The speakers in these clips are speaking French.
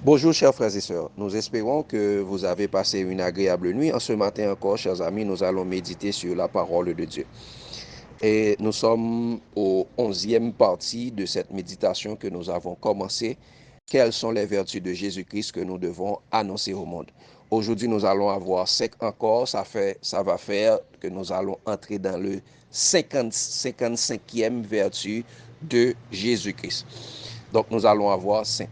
Bonjour chers frères et sœurs, nous espérons que vous avez passé une agréable nuit. En ce matin encore, chers amis, nous allons méditer sur la parole de Dieu. Et nous sommes au 11e partie de cette méditation que nous avons commencé. Quelles sont les vertus de Jésus-Christ que nous devons annoncer au monde? Aujourd'hui, nous allons avoir 5 encore. Ça va faire que nous allons entrer dans le 55e vertu de Jésus-Christ. Donc, nous allons avoir 5.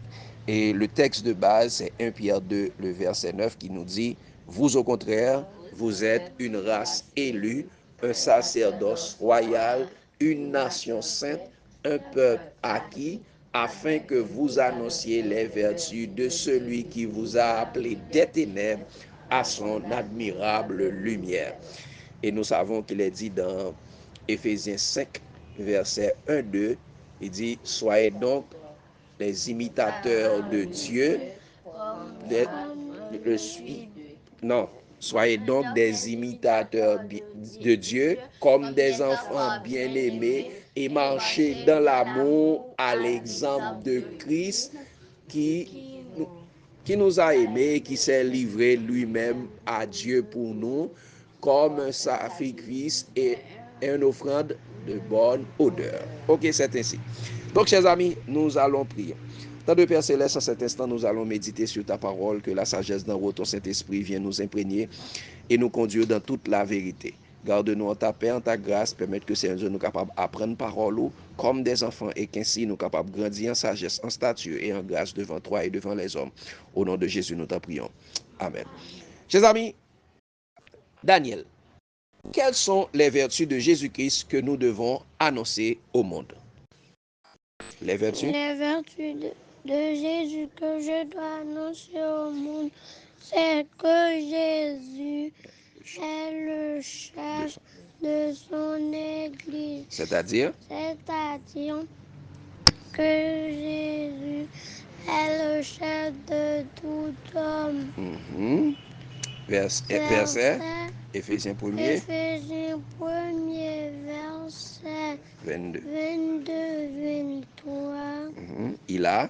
Et le texte de base, c'est 1 Pierre 2, le verset 9 qui nous dit, vous au contraire, vous êtes une race élue, un sacerdoce royal, une nation sainte, un peuple acquis, afin que vous annonciez les vertus de celui qui vous a appelé des ténèbres à son admirable lumière. Et nous savons qu'il est dit dans Éphésiens 5, verset 1-2, il dit, soyez donc les imitateurs de Dieu, des, le, non, soyez donc des imitateurs de Dieu comme des enfants bien-aimés et marchez dans l'amour à l'exemple de Christ qui, qui nous a aimés, qui s'est livré lui-même à Dieu pour nous comme un sacrifice et une offrande de bonne odeur. Ok, c'est ainsi. Donc, chers amis, nous allons prier. Tant de Père Céleste, en cet instant, nous allons méditer sur ta parole, que la sagesse d'en haut, ton Saint-Esprit vienne nous imprégner et nous conduire dans toute la vérité. Garde-nous en ta paix, en ta grâce, permettre que Seigneur nous capables d'apprendre parole comme des enfants et qu'ainsi nous capables de grandir en sagesse, en stature et en grâce devant toi et devant les hommes. Au nom de Jésus, nous t'en prions. Amen. Chers amis, Daniel, quelles sont les vertus de Jésus-Christ que nous devons annoncer au monde? Les vertus? Les vertus de Jésus que je dois annoncer au monde, c'est que Jésus est le chef de son Église. C'est-à-dire que Jésus est le chef de tout homme. Verset Éphésiens 1er, Éphésiens 1er, verset 22-23. Il a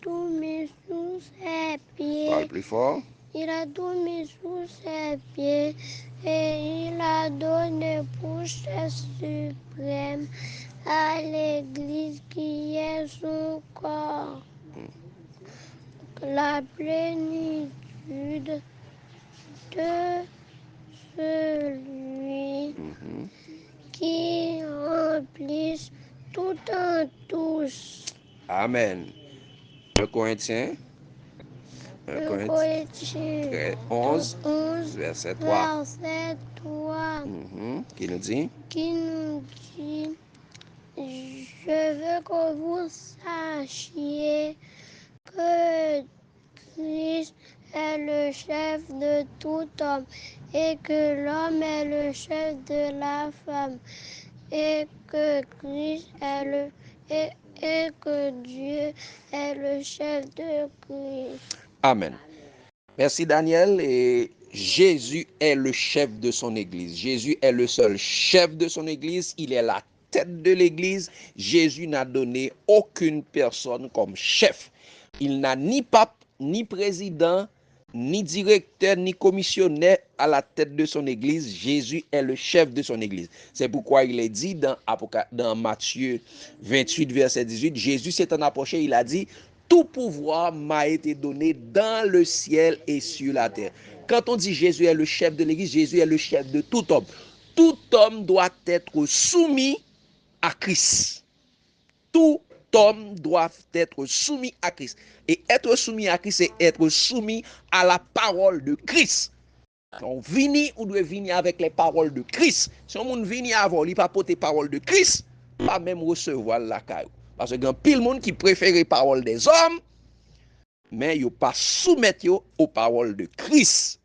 tout mis sous ses pieds. Parle plus fort. Il a tout mis sous ses pieds et il a donné pour chef suprême à l'Église qui est son corps. La plénitude de celui qui remplisse tout en tous. Amen. 1 Corinthiens 11, verset 3. Qui nous dit? Je veux que vous sachiez que Christ est le chef de tout homme et que l'homme est le chef de la femme et que Christ est et que Dieu est le chef de Christ. Amen. Merci Daniel. Et Jésus est le chef de son Église. Jésus est le seul chef de son Église. Il est la tête de l'Église. Jésus n'a donné aucune personne comme chef. Il n'a ni pape, ni président, ni directeur, ni commissionnaire à la tête de son Église. Jésus est le chef de son Église. C'est pourquoi il est dit dans Matthieu 28, verset 18, Jésus s'étant approché, il a dit, tout pouvoir m'a été donné dans le ciel et sur la terre. Quand on dit Jésus est le chef de l'Église, Jésus est le chef de tout homme. Tout homme doit être soumis à Christ. Tout homme doit être soumis à Christ. Et être soumis à Christ, c'est être soumis à la parole de Christ. On vini ou doit venir avec les paroles de Christ. Si on vini avant, il pas porter parole de Christ, pas même recevoir la caille. Parce que y a pile monde qui préfère les paroles des hommes, mais ils pas soumettre aux paroles de Christ.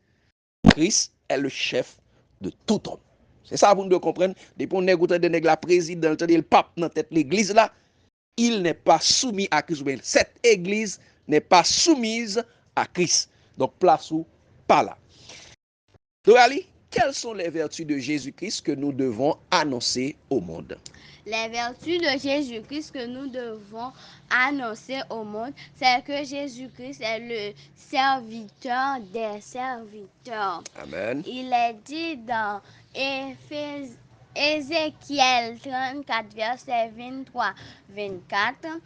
Christ est le chef de tout homme. C'est ça vous devez comprendre. Depuis on écoute de la présidente, le pape dans tête l'église là, il n'est pas soumis à Christ. Cette église n'est pas soumise à Christ. Donc place ou pas là. Donc, Ali, quelles sont les vertus de Jésus-Christ que nous devons annoncer au monde? Les vertus de Jésus-Christ que nous devons annoncer au monde, c'est que Jésus-Christ est le serviteur des serviteurs. Amen. Il est dit dans Ézéchiel 34, verset 23-24,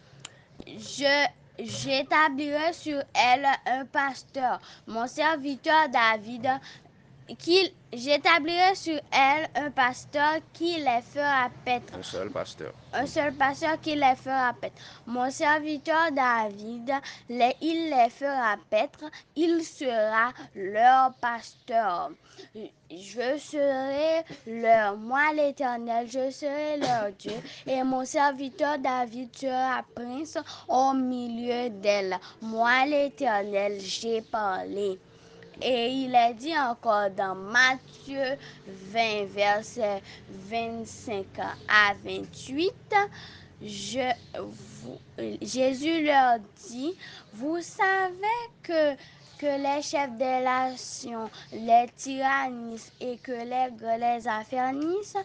j'établirai sur elle un pasteur, mon serviteur David, j'établirai sur elle un pasteur qui les fera paître. Un seul pasteur. Un seul pasteur qui les fera paître. Mon serviteur David, il les fera paître, il sera leur pasteur. Je serai moi l'Éternel, je serai leur Dieu, et mon serviteur David sera prince au milieu d'elle. Moi l'Éternel, j'ai parlé. Et il est dit encore dans Matthieu 20, versets 25 à 28, Jésus leur dit, vous savez que les chefs des nations les tyrannisent et que les grands les affermissent.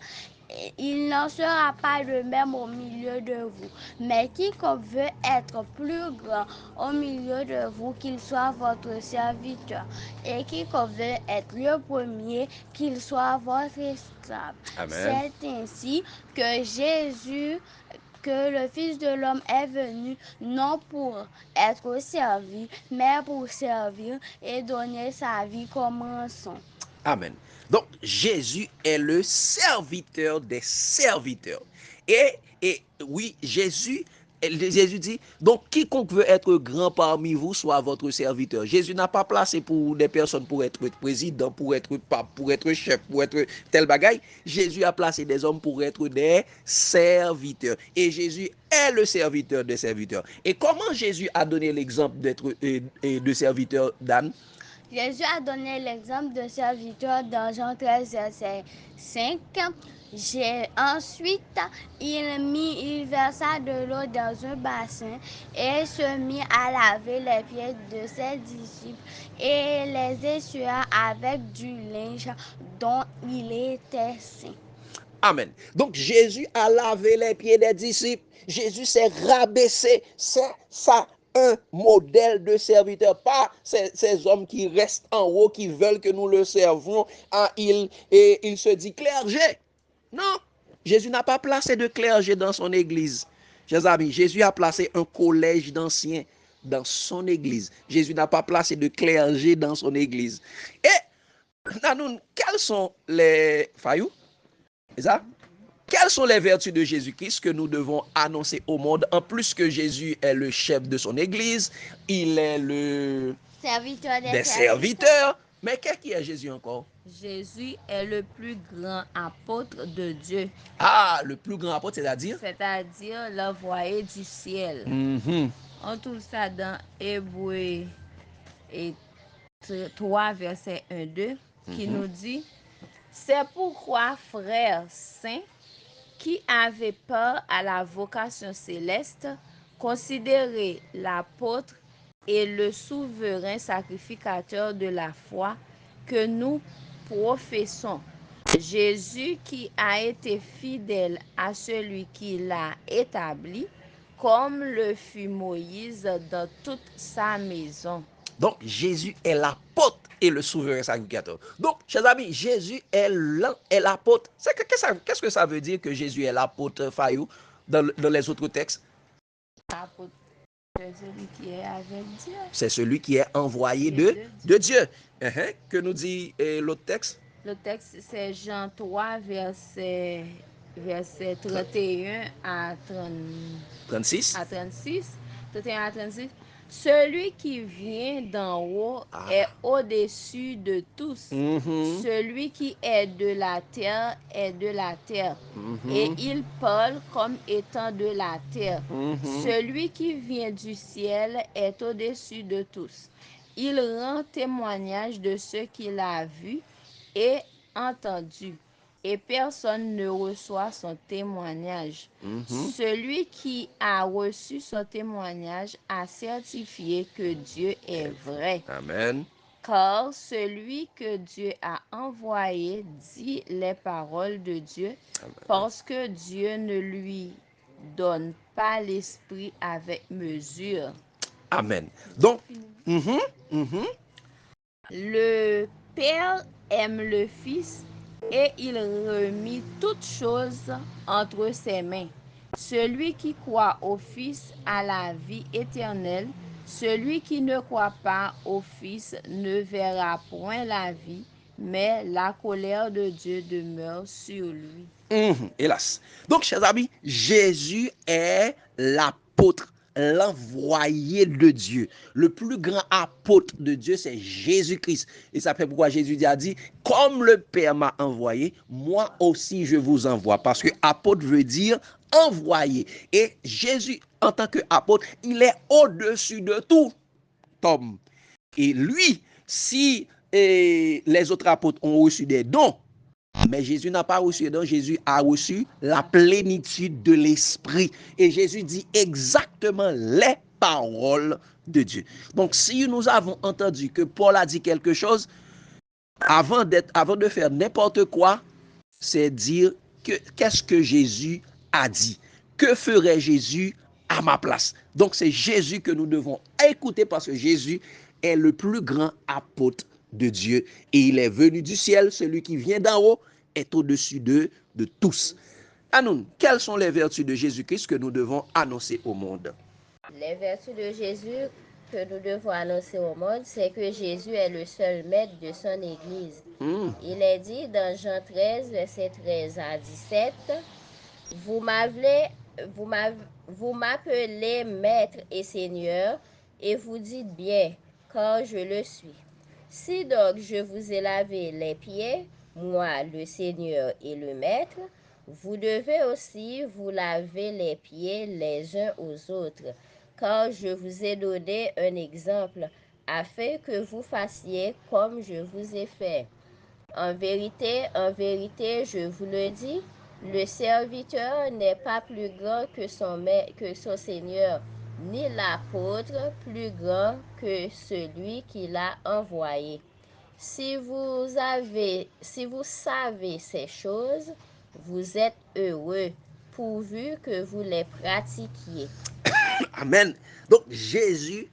Il n'en sera pas de même au milieu de vous. Mais quiconque veut être plus grand au milieu de vous, qu'il soit votre serviteur. Et quiconque veut être le premier, qu'il soit votre esclave. Amen. C'est ainsi que le Fils de l'homme est venu, non pour être servi, mais pour servir et donner sa vie comme rançon. Amen. Donc, Jésus est le serviteur des serviteurs. Et oui, Jésus dit, donc quiconque veut être grand parmi vous soit votre serviteur. Jésus n'a pas placé pour des personnes pour être président, pour être pape, pour être chef, pour être tel bagaille. Jésus a placé des hommes pour être des serviteurs. Et Jésus est le serviteur des serviteurs. Et comment Jésus a donné l'exemple d'être de serviteur d'Anne? Jésus a donné l'exemple de serviteur dans Jean 13, verset 5. Ensuite, il versa de l'eau dans un bassin et se mit à laver les pieds de ses disciples et les essuya avec du linge dont il était saint. Amen. Donc Jésus a lavé les pieds des disciples. Jésus s'est rabaissé. C'est ça un modèle de serviteur, pas ces hommes qui restent en haut, qui veulent que nous le servons. Il se dit clergé. Non, Jésus n'a pas placé de clergé dans son église. Chers amis, Jésus a placé un collège d'anciens dans son église. Jésus n'a pas placé de clergé dans son église. Et, Nanoun, quels sont les... Fayou? C'est ça? Quelles sont les vertus de Jésus-Christ que nous devons annoncer au monde? En plus que Jésus est le chef de son église, il est le serviteur des serviteurs. Mais qu'est-ce qui est Jésus encore? Jésus est le plus grand apôtre de Dieu. Ah, le plus grand apôtre, c'est-à-dire? C'est-à-dire l'envoyé du ciel. On trouve ça dans Hébreux 3, verset 1-2, qui nous dit, c'est pourquoi, frères saints, qui avaient peur à la vocation céleste, considérez l'apôtre et le souverain sacrificateur de la foi que nous professons. Jésus qui a été fidèle à celui qui l'a établi, comme le fut Moïse dans toute sa maison. Donc, Jésus est l'apôtre et le souverain sacrificateur. Donc, chers amis, Jésus est l'apôtre. Qu'est-ce que ça veut dire que Jésus est l'apôtre, Fayou, dans les autres textes? L'apôtre, c'est celui qui est avec Dieu. C'est celui qui est envoyé de Dieu. Que nous dit l'autre texte? Le texte, c'est Jean 3, verset 31 à 36. 31 à 36. Celui qui vient d'en haut est au-dessus de tous. Celui qui est de la terre est de la terre. Et il parle comme étant de la terre. Celui qui vient du ciel est au-dessus de tous. Il rend témoignage de ce qu'il a vu et entendu, et personne ne reçoit son témoignage. Celui qui a reçu son témoignage a certifié que Dieu est vrai. Amen. car celui que Dieu a envoyé dit les paroles de Dieu, parce que Dieu ne lui donne pas l'esprit avec mesure. Amen. Donc, Le Père aime le Fils et il remit toutes choses entre ses mains. Celui qui croit au Fils a la vie éternelle. Celui qui ne croit pas au Fils ne verra point la vie, mais la colère de Dieu demeure sur lui. Hélas. Donc, chers amis, Jésus est l'apôtre, l'envoyé de Dieu. Le plus grand apôtre de Dieu, c'est Jésus-Christ. Et ça fait pourquoi Jésus a dit, comme le Père m'a envoyé, moi aussi je vous envoie. Parce que apôtre veut dire envoyé. Et Jésus, en tant qu'apôtre, il est au-dessus de tout homme. Et lui, si les autres apôtres ont reçu des dons, mais Jésus n'a pas reçu, donc Jésus a reçu la plénitude de l'Esprit. Et Jésus dit exactement les paroles de Dieu. Donc, si nous avons entendu que Paul a dit quelque chose, avant de faire n'importe quoi, c'est dire qu'est-ce que Jésus a dit. Que ferait Jésus à ma place? Donc, c'est Jésus que nous devons écouter parce que Jésus est le plus grand apôtre de Dieu. Et il est venu du ciel, celui qui vient d'en haut est au-dessus de tous. Anoun, quelles sont les vertus de Jésus-Christ que nous devons annoncer au monde? Les vertus de Jésus que nous devons annoncer au monde, c'est que Jésus est le seul maître de son Église. Il est dit dans Jean 13, verset 13 à 17, vous m'appelez maître et seigneur, et vous dites bien, car je le suis. Si donc je vous ai lavé les pieds, moi le Seigneur et le Maître, vous devez aussi vous laver les pieds les uns aux autres, car je vous ai donné un exemple, afin que vous fassiez comme je vous ai fait. En vérité, je vous le dis, le serviteur n'est pas plus grand que son Seigneur, ni l'apôtre plus grand que celui qui l'a envoyé. Si vous savez ces choses, vous êtes heureux, pourvu que vous les pratiquiez. Amen. Donc, Jésus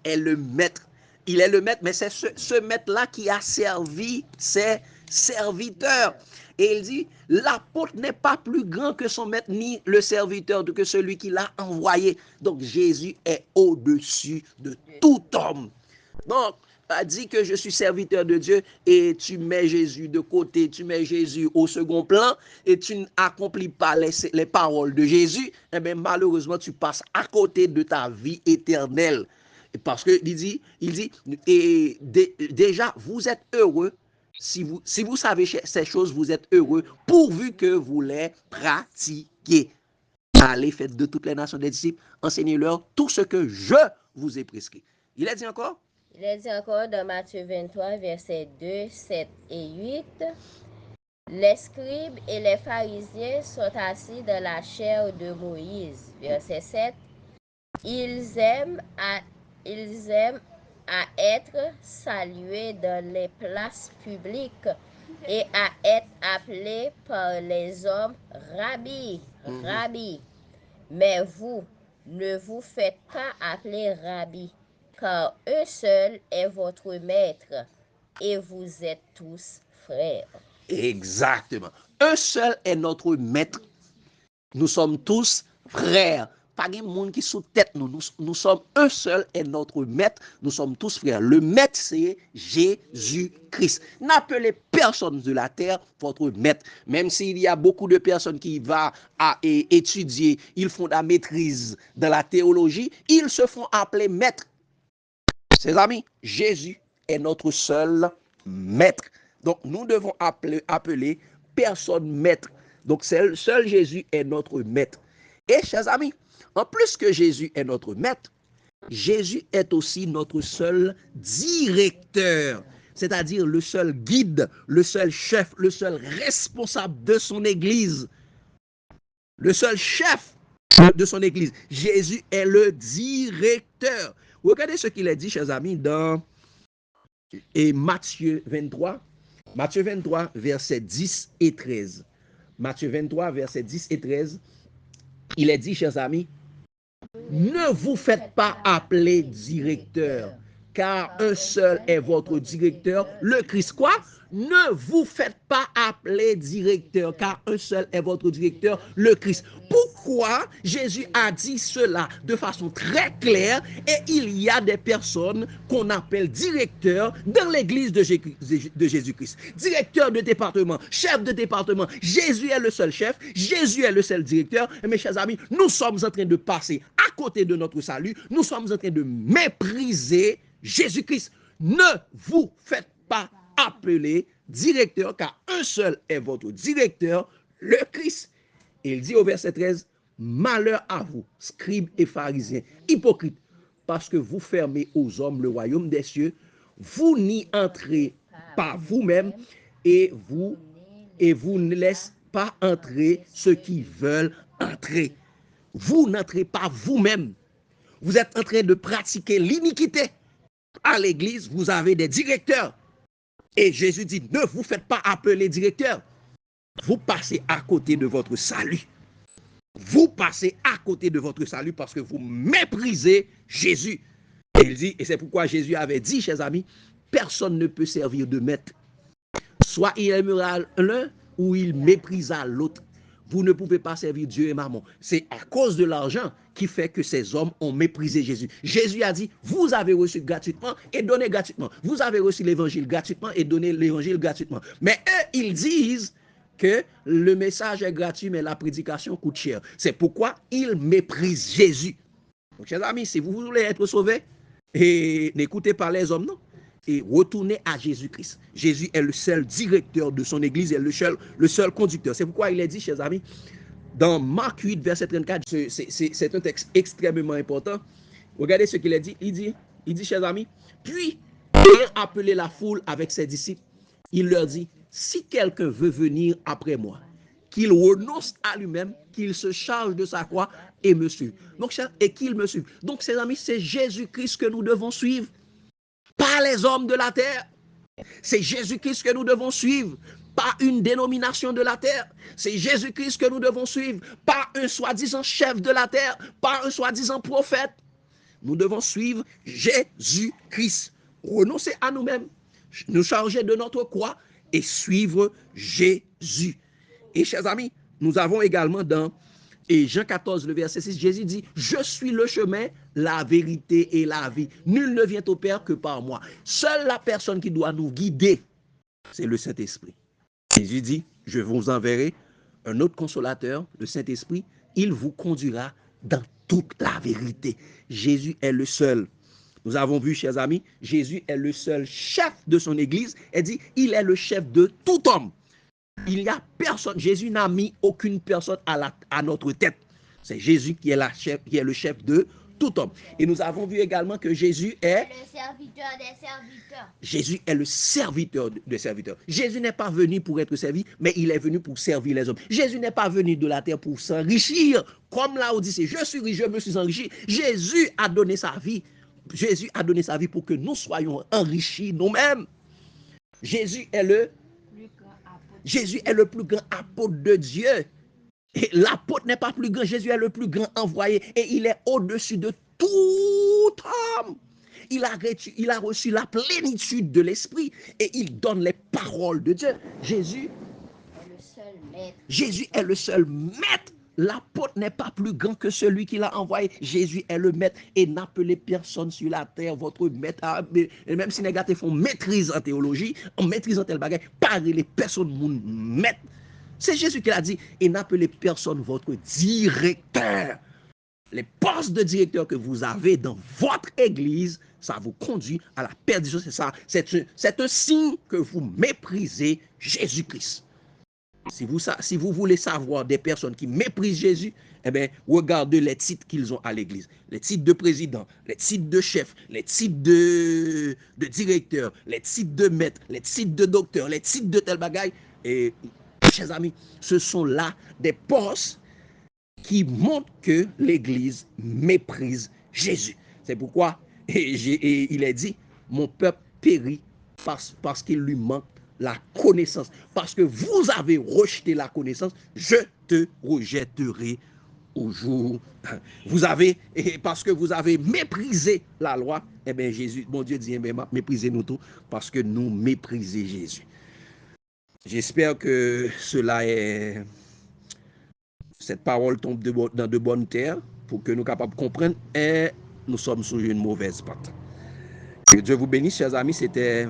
est le maître. Il est le maître, mais c'est ce maître-là qui a servi ses serviteurs. Et il dit, l'apôtre n'est pas plus grand que son maître, ni le serviteur que celui qui l'a envoyé. Donc, Jésus est au-dessus de tout homme. Donc, a dit que je suis serviteur de Dieu et tu mets Jésus de côté, tu mets Jésus au second plan et tu n'accomplis pas les paroles de Jésus, eh bien, malheureusement, tu passes à côté de ta vie éternelle. Parce que il dit et déjà, vous êtes heureux. Si vous savez ces choses, vous êtes heureux pourvu que vous les pratiquiez. Allez, faites de toutes les nations des disciples, enseignez-leur tout ce que je vous ai prescrit. Il a dit encore? Il est dit encore dans Matthieu 23, versets 2, 7 et 8, les scribes et les pharisiens sont assis dans la chaire de Moïse. Verset 7, ils aiment à être salués dans les places publiques et à être appelés par les hommes rabbi, rabbi. Mais vous, ne vous faites pas appeler rabbi, car un seul est votre maître, et vous êtes tous frères. Exactement. Un seul est notre maître. Nous sommes tous frères. Pas de monde qui sous tête nous sommes un seul est notre maître. Nous sommes tous frères. Le maître, c'est Jésus-Christ. N'appelez personne de la terre votre maître. Même s'il y a beaucoup de personnes qui vont étudier, ils font la maîtrise dans la théologie, ils se font appeler maître. Ses amis, Jésus est notre seul maître. Donc, nous devons appeler personne maître. Donc, seul Jésus est notre maître. Et, chers amis, en plus que Jésus est notre maître, Jésus est aussi notre seul directeur, c'est-à-dire le seul guide, le seul chef, le seul responsable de son Église, le seul chef de son Église. Jésus est le directeur. Regardez ce qu'il a dit, chers amis, dans Et Matthieu 23, versets 10 et 13. Matthieu 23, versets 10 et 13, il est dit, chers amis, ne vous faites pas appeler directeur, car un seul est votre directeur, le Christ. Quoi? Ne vous faites pas appeler directeur, car un seul est votre directeur, le Christ. Pourquoi Jésus a dit cela de façon très claire et il y a des personnes qu'on appelle directeurs dans l'église de Jésus-Christ. Directeur de département, chef de département. Jésus est le seul chef, Jésus est le seul directeur. Et mes chers amis, nous sommes en train de passer à côté de notre salut. Nous sommes en train de mépriser Jésus-Christ. Ne vous faites pas appeler directeur, car un seul est votre directeur, le Christ. Et il dit au verset 13, malheur à vous, scribes et pharisiens, hypocrites, parce que vous fermez aux hommes le royaume des cieux, vous n'y entrez pas vous-même, et vous ne laissez pas entrer ceux qui veulent entrer. Vous n'entrez pas vous-même. Vous êtes en train de pratiquer l'iniquité. À l'église, vous avez des directeurs. Et Jésus dit, ne vous faites pas appeler directeur. Vous passez à côté de votre salut. Vous passez à côté de votre salut parce que vous méprisez Jésus. Et il dit, et c'est pourquoi Jésus avait dit, chers amis, personne ne peut servir de maître. Soit il aimera l'un ou il méprisera l'autre. Vous ne pouvez pas servir Dieu et Mammon. C'est à cause de l'argent qui fait que ces hommes ont méprisé Jésus. Jésus a dit, vous avez reçu gratuitement et donné gratuitement. Vous avez reçu l'évangile gratuitement et donné l'évangile gratuitement. Mais eux, ils disent que le message est gratuit, mais la prédication coûte cher. C'est pourquoi ils méprisent Jésus. Donc, chers amis, si vous voulez être sauvés, et n'écoutez pas les hommes, non. Et retournez à Jésus-Christ. Jésus est le seul directeur de son église et le seul conducteur. C'est pourquoi il est dit, chers amis, dans Marc 8, verset 34, c'est un texte extrêmement important. Regardez ce qu'il a dit. Il dit, chers amis, puis, ayant appelé la foule avec ses disciples, il leur dit, si quelqu'un veut venir après moi, qu'il renonce à lui-même, qu'il se charge de sa croix et me suive. Donc, et qu'il me suive. Donc, chers amis, c'est Jésus-Christ que nous devons suivre. Pas les hommes de la terre. C'est Jésus-Christ que nous devons suivre. Pas une dénomination de la terre. C'est Jésus-Christ que nous devons suivre. Pas un soi-disant chef de la terre. Pas un soi-disant prophète. Nous devons suivre Jésus-Christ. Renoncer à nous-mêmes. Nous charger de notre croix et suivre Jésus. Et chers amis, nous avons également dans Jean 14, le verset 6, Jésus dit, je suis le chemin, la vérité et la vie. Nul ne vient au Père que par moi. Seule la personne qui doit nous guider, c'est le Saint-Esprit. Jésus dit, je vous enverrai un autre consolateur, le Saint-Esprit. Il vous conduira dans toute la vérité. Jésus est le seul. Nous avons vu, chers amis, Jésus est le seul chef de son Église. Elle dit, il est le chef de tout homme. Il n'y a personne, Jésus n'a mis aucune personne à notre tête. C'est Jésus qui est le chef de tout homme. Et nous avons vu également que Jésus est le serviteur des serviteurs. Jésus est le serviteur des serviteurs. Jésus n'est pas venu pour être servi, mais il est venu pour servir les hommes. Jésus n'est pas venu de la terre pour s'enrichir. Comme là où dit, je suis riche, je me suis enrichi. Jésus a donné sa vie. Jésus a donné sa vie pour que nous soyons enrichis nous-mêmes. Jésus est le plus grand apôtre de Dieu. Et l'apôtre n'est pas plus grand. Jésus est le plus grand envoyé. Et il est au-dessus de tout homme. Il a reçu la plénitude de l'esprit. Et il donne les paroles de Dieu. Jésus est le seul maître. L'apôtre n'est pas plus grand que celui qui l'a envoyé. Jésus est le maître. Et n'appelez personne sur la terre votre maître. Et même si les gars font maîtrise en théologie, en maîtrisant tel bagage, parlez les personnes mon maître. C'est Jésus qui l'a dit. Et n'appelez personne votre directeur. Les postes de directeur que vous avez dans votre église, ça vous conduit à la perdition. C'est ça. C'est un signe que vous méprisez Jésus-Christ. Si vous voulez savoir des personnes qui méprisent Jésus, eh bien, regardez les titres qu'ils ont à l'église. Les titres de président, les titres de chef, les titres de directeur, les titres de maître, les titres de docteur, les titres de tel bagaille. Et, chers amis, ce sont là des postes qui montrent que l'église méprise Jésus. C'est pourquoi il est dit, mon peuple périt parce qu'il lui manque la connaissance. Parce que vous avez rejeté la connaissance, je te rejetterai au jour. Vous avez, et parce que vous avez méprisé la loi, eh bien Jésus, mon Dieu dit, eh bien, méprisez nous tous, parce que nous méprisons Jésus. J'espère que cette parole tombe dans de bonnes terres pour que nous soyons capables de comprendre et nous sommes sur une mauvaise patte. Que Dieu vous bénisse, chers amis. C'était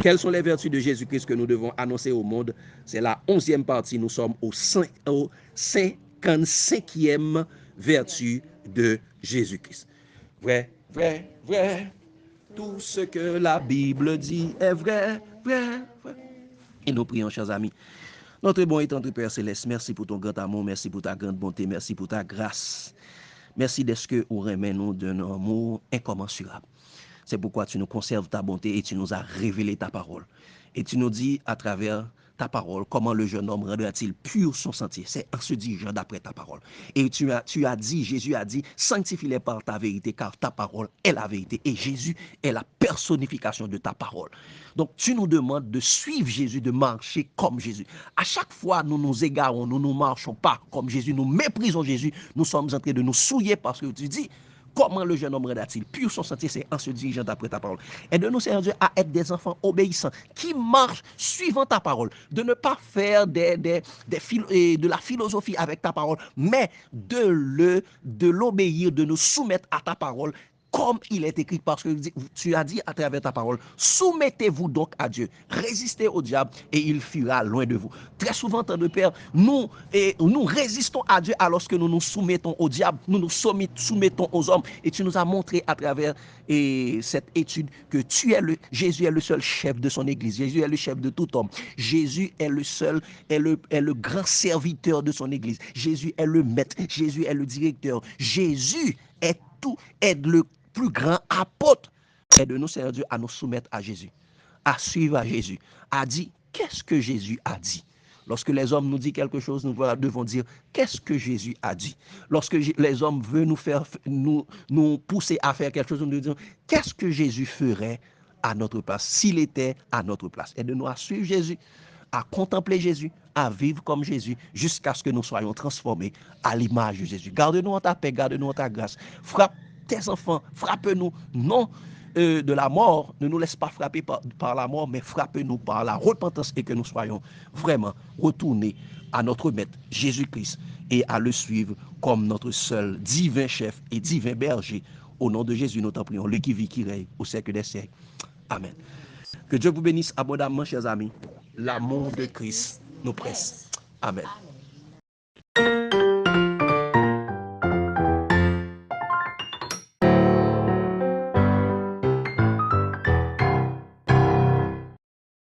quelles sont les vertus de Jésus-Christ que nous devons annoncer au monde. C'est la 11e partie. Nous sommes au 55e vertu de Jésus-Christ. Vrai, vrai, vrai. Tout ce que la Bible dit est vrai, vrai, vrai. Et nous prions, chers amis. Notre bon et tendre Père Céleste, merci pour ton grand amour, merci pour ta grande bonté, merci pour ta grâce. Merci d'être que vous remet nous d'un amour incommensurable. C'est pourquoi tu nous conserves ta bonté et tu nous as révélé ta parole. Et tu nous dis à travers ta parole comment le jeune homme rendra-t-il pur son sentier. C'est en se dirigeant d'après ta parole. Et tu as dit, Jésus a dit, sanctifie-les par ta vérité, car ta parole est la vérité. Et Jésus est la personnification de ta parole. Donc tu nous demandes de suivre Jésus, de marcher comme Jésus. À chaque fois, nous nous égarons, nous ne marchons pas comme Jésus, nous méprisons Jésus, nous sommes en train de nous souiller parce que tu dis, comment le jeune homme rendra-t-il pur son sentier, c'est en se dirigeant d'après ta parole. Aide-nous, Seigneur Dieu, à être des enfants obéissants, qui marchent suivant ta parole, de ne pas faire de la philosophie avec ta parole, mais de l'obéir, de nous soumettre à ta parole, comme il est écrit, parce que tu as dit à travers ta parole, soumettez-vous donc à Dieu, résistez au diable et il fuira loin de vous. Très souvent, tant de Père, nous résistons à Dieu alors que nous nous soumettons au diable, nous nous soumettons aux hommes, et tu nous as montré à travers cette étude que Jésus est le seul chef de son église, Jésus est le chef de tout homme, Jésus est le seul, est le grand serviteur de son église, Jésus est le maître, Jésus est le directeur, Jésus est le plus grand apôtre. Aide-nous, Seigneur Dieu, à nous soumettre à Jésus, à suivre à Jésus, à dire qu'est-ce que Jésus a dit. Lorsque les hommes nous disent quelque chose, nous devons dire qu'est-ce que Jésus a dit. Lorsque les hommes veulent nous pousser à faire quelque chose, nous devons dire qu'est-ce que Jésus ferait à notre place, s'il était à notre place. Aide-nous à suivre Jésus, à contempler Jésus, à vivre comme Jésus, jusqu'à ce que nous soyons transformés à l'image de Jésus. Garde-nous en ta paix, garde-nous en ta grâce. Frappe tes enfants, frappe-nous, non de la mort, ne nous laisse pas frapper par la mort, mais frappe-nous par la repentance et que nous soyons vraiment retournés à notre maître Jésus-Christ et à le suivre comme notre seul divin chef et divin berger. Au nom de Jésus, nous t'en prions, lui qui vit, qui règne au siècle des siècles. Amen. Que Dieu vous bénisse abondamment, chers amis. L'amour de Christ nous presse. Amen.